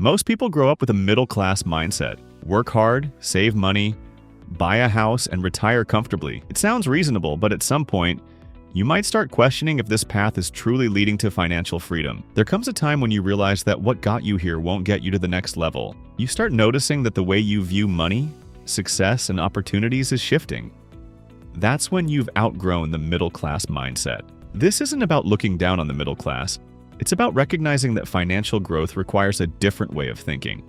Most people grow up with a middle-class mindset. Work hard, save money, buy a house, and retire comfortably. It sounds reasonable, but at some point, you might start questioning if this path is truly leading to financial freedom. There comes a time when you realize that what got you here won't get you to the next level. You start noticing that the way you view money, success, and opportunities is shifting. That's when you've outgrown the middle-class mindset. This isn't about looking down on the middle class. It's about recognizing that financial growth requires a different way of thinking.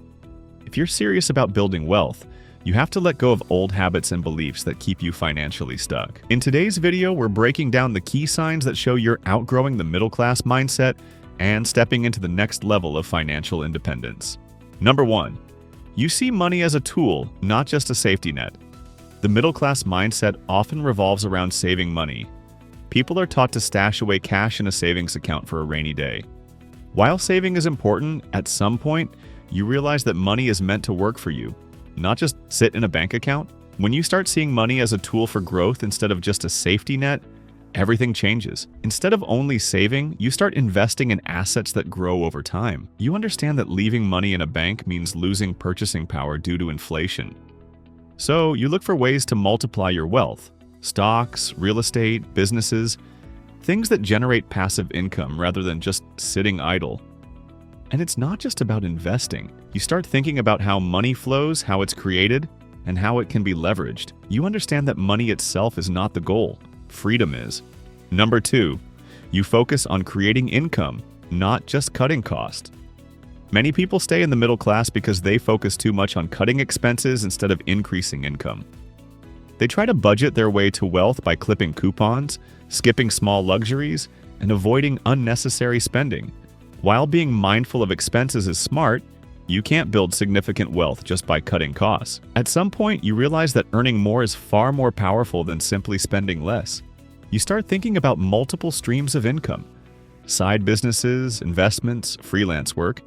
If you're serious about building wealth, you have to let go of old habits and beliefs that keep you financially stuck. In today's video, we're breaking down the key signs that show you're outgrowing the middle-class mindset and stepping into the next level of financial independence. Number 1. You see money as a tool, not just a safety net. The middle-class mindset often revolves around saving money. People are taught to stash away cash in a savings account for a rainy day. While saving is important, at some point, you realize that money is meant to work for you, not just sit in a bank account. When you start seeing money as a tool for growth instead of just a safety net, everything changes. Instead of only saving, you start investing in assets that grow over time. You understand that leaving money in a bank means losing purchasing power due to inflation. So you look for ways to multiply your wealth. Stocks, real estate, businesses, things that generate passive income rather than just sitting idle. And it's not just about investing. You start thinking about how money flows, how it's created, and how it can be leveraged. You understand that money itself is not the goal. Freedom is. Number 2, you focus on creating income, not just cutting costs. Many people stay in the middle class because they focus too much on cutting expenses instead of increasing income. They try to budget their way to wealth by clipping coupons, skipping small luxuries, and avoiding unnecessary spending. While being mindful of expenses is smart, you can't build significant wealth just by cutting costs. At some point, you realize that earning more is far more powerful than simply spending less. You start thinking about multiple streams of income: side businesses, investments, freelance work,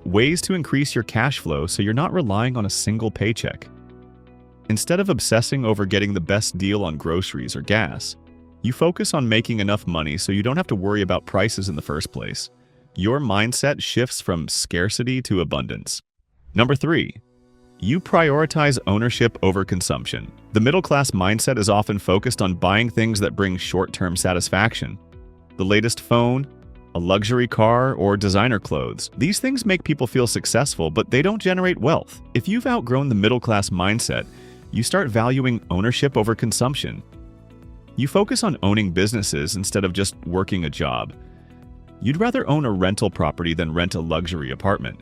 ways to increase your cash flow so you're not relying on a single paycheck. Instead of obsessing over getting the best deal on groceries or gas, you focus on making enough money so you don't have to worry about prices in the first place. Your mindset shifts from scarcity to abundance. Number 3, you prioritize ownership over consumption. The middle-class mindset is often focused on buying things that bring short-term satisfaction. The latest phone, a luxury car, or designer clothes. These things make people feel successful, but they don't generate wealth. If you've outgrown the middle-class mindset, you start valuing ownership over consumption. You focus on owning businesses instead of just working a job. You'd rather own a rental property than rent a luxury apartment.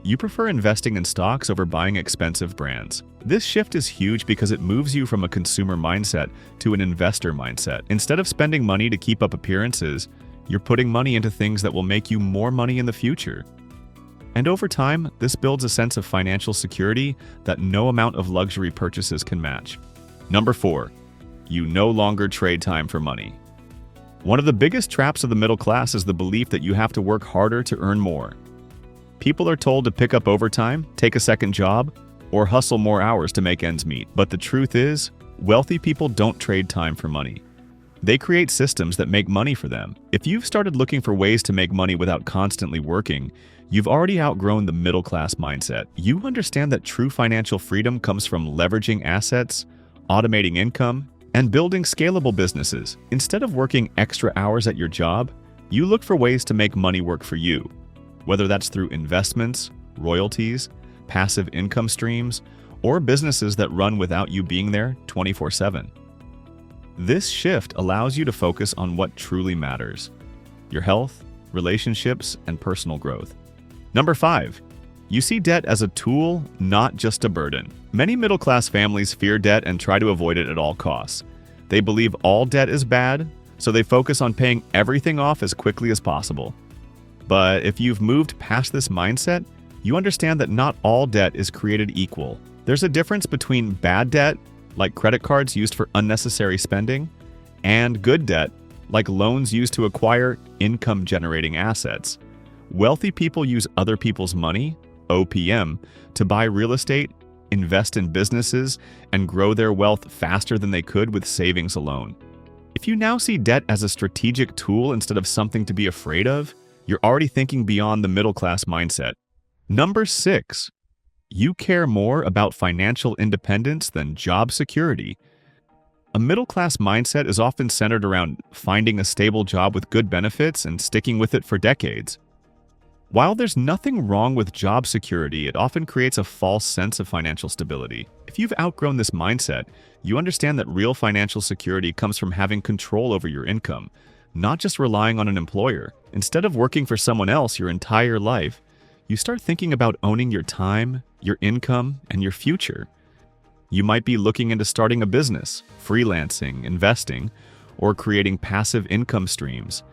You prefer investing in stocks over buying expensive brands. This shift is huge because it moves you from a consumer mindset to an investor mindset. Instead of spending money to keep up appearances, you're putting money into things that will make you more money in the future. And over time, this builds a sense of financial security that no amount of luxury purchases can match. Number 4, you no longer trade time for money. One of the biggest traps of the middle class is the belief that you have to work harder to earn more. People are told to pick up overtime, take a second job, or hustle more hours to make ends meet. But the truth is, wealthy people don't trade time for money. They create systems that make money for them. If you've started looking for ways to make money without constantly working, you've already outgrown the middle-class mindset. You understand that true financial freedom comes from leveraging assets, automating income, and building scalable businesses. Instead of working extra hours at your job, you look for ways to make money work for you, whether that's through investments, royalties, passive income streams, or businesses that run without you being there 24/7. This shift allows you to focus on what truly matters: your health, relationships, and personal growth. Number 5, you see debt as a tool, not just a burden. Many middle-class families fear debt and try to avoid it at all costs. They believe all debt is bad, so they focus on paying everything off as quickly as possible. But if you've moved past this mindset, you understand that not all debt is created equal. There's a difference between bad debt, like credit cards used for unnecessary spending, and good debt, like loans used to acquire income-generating assets. Wealthy people use other people's money, OPM, to buy real estate, invest in businesses, and grow their wealth faster than they could with savings alone. If you now see debt as a strategic tool instead of something to be afraid of, you're already thinking beyond the middle-class mindset. Number 6. You care more about financial independence than job security. A middle-class mindset is often centered around finding a stable job with good benefits and sticking with it for decades. While there's nothing wrong with job security, it often creates a false sense of financial stability. If you've outgrown this mindset, you understand that real financial security comes from having control over your income, not just relying on an employer. Instead of working for someone else your entire life, you start thinking about owning your time, your income, and your future. You might be looking into starting a business, freelancing, investing, or creating passive income streams.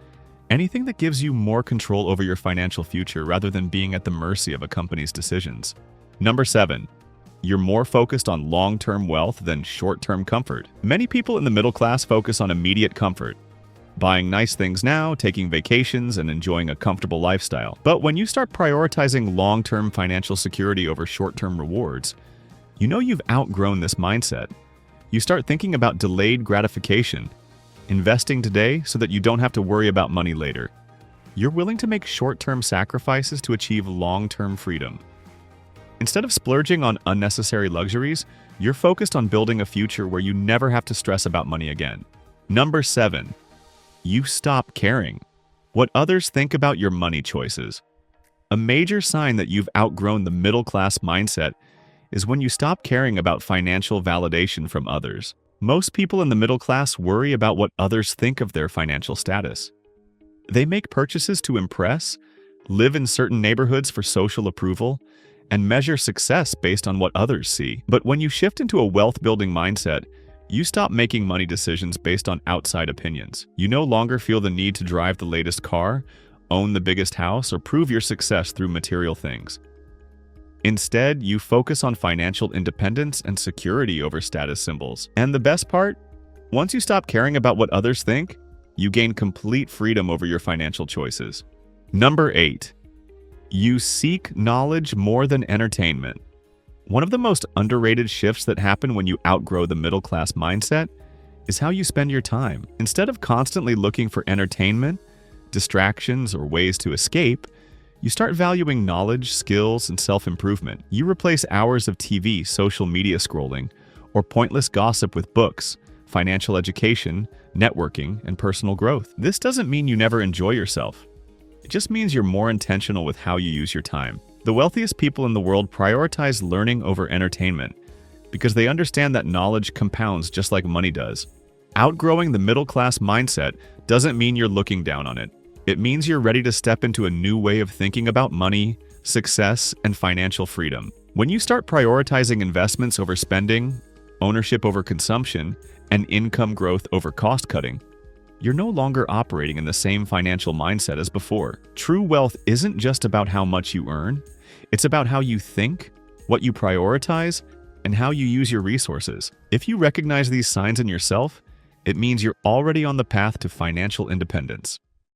Anything that gives you more control over your financial future rather than being at the mercy of a company's decisions. Number 7. You're more focused on long-term wealth than short-term comfort. Many people in the middle class focus on immediate comfort, buying nice things now, taking vacations, and enjoying a comfortable lifestyle. But when you start prioritizing long-term financial security over short-term rewards, you know you've outgrown this mindset. You start thinking about delayed gratification, investing today so that you don't have to worry about money later. You're willing to make short-term sacrifices to achieve long-term freedom. Instead of splurging on unnecessary luxuries, you're focused on building a future where you never have to stress about money again. Number 7. You stop caring what others think about your money choices. A major sign that you've outgrown the middle-class mindset is when you stop caring about financial validation from others. Most people in the middle class worry about what others think of their financial status. They make purchases to impress, live in certain neighborhoods for social approval, and measure success based on what others see. But when you shift into a wealth-building mindset, you stop making money decisions based on outside opinions. You no longer feel the need to drive the latest car, own the biggest house, or prove your success through material things. Instead, you focus on financial independence and security over status symbols. And the best part? Once you stop caring about what others think, you gain complete freedom over your financial choices. Number 8. You seek knowledge more than entertainment. One of the most underrated shifts that happen when you outgrow the middle-class mindset is how you spend your time. Instead of constantly looking for entertainment, distractions, or ways to escape, you start valuing knowledge, skills, and self-improvement. You replace hours of TV, social media scrolling, or pointless gossip with books, financial education, networking, and personal growth. This doesn't mean you never enjoy yourself. It just means you're more intentional with how you use your time. The wealthiest people in the world prioritize learning over entertainment because they understand that knowledge compounds just like money does. Outgrowing the middle-class mindset doesn't mean you're looking down on it. It means you're ready to step into a new way of thinking about money, success, and financial freedom. When you start prioritizing investments over spending, ownership over consumption, and income growth over cost cutting, you're no longer operating in the same financial mindset as before. True wealth isn't just about how much you earn. It's about how you think, what you prioritize, and how you use your resources. If you recognize these signs in yourself, it means you're already on the path to financial independence.